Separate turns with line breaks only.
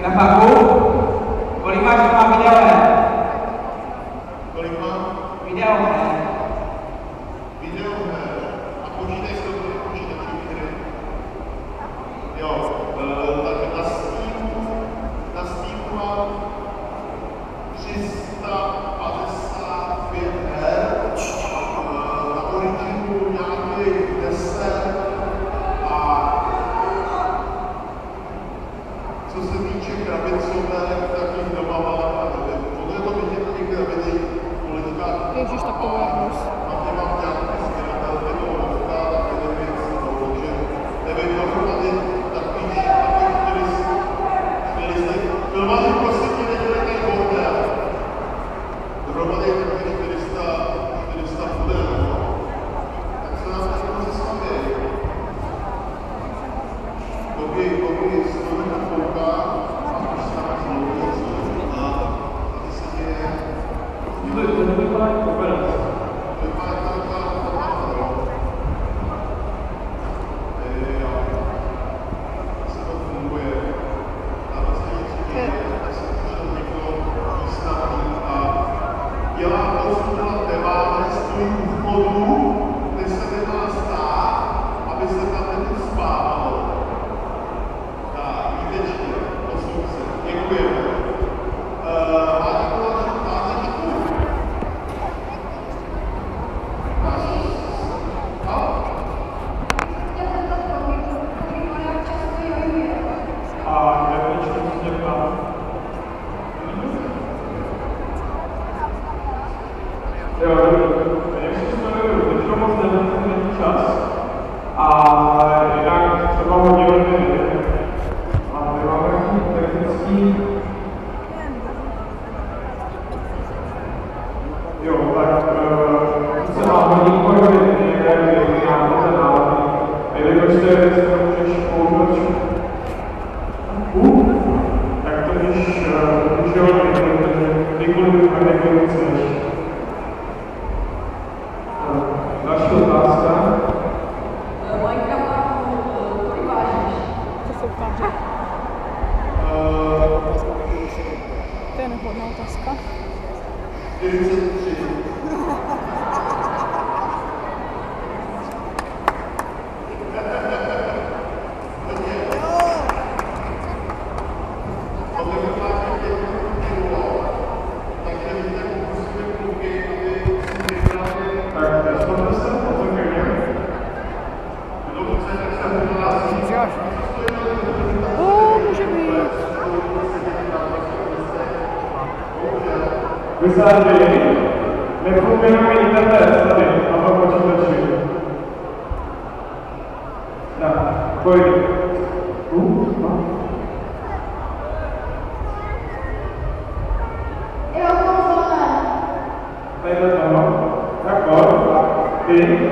Grafaku, kolik máš doma videoher?
Kolik mám?
Videoher.
Videoher. A počítaj si to do počítačů hry. Jo, tak na Steamu mám 355 her, na Originu nějakých 10 a co se týče krabicovek, tak jich doma mám, nevím, ono je to vidět těch krabicí politika.
Ježiš, tak to bude hnus.
A mě mám nějaké stěnatelky do rovka, takové věci, takže nevím, dohromady takových 400. Filmaři, prosím tě, nedělejte bordel. Dohromady takových 400 bude, no. Tak se nám všechno zastaví. Koby se to nekouká a už se nám znovu něco a tady se děje.
To nevypadá jako operace.
To vypadá jako operace, jo. Jo. Se to funguje. A vlastně nic děje, tak se přišel někdo výstavní a dělá to, co dělat nemá, ale stojí u vchodu, kde se nemá stát, aby se tam nevyspávalo. Tak, výtečně, poslouchej, děkujeme. Máte další otázečku?
A jak ještě musíte ptát? Jo, jak si vzpomínám, teďka moc není čas. A jinak třeba hodinu a máme nějaký technický. Jo, tak se má hodinku někde nějaký ten návod. A jelikož se můžeš použít tak to když jo, kdykoliv chceš. Další otázka.
Co se ukáže? To je nevhodná otázka.
43.
Může být.
Vysázení. Nefunguje nám internet tady na tom počítači. Tak, pojď. No. Tady to tam. Tak pojď. Ty.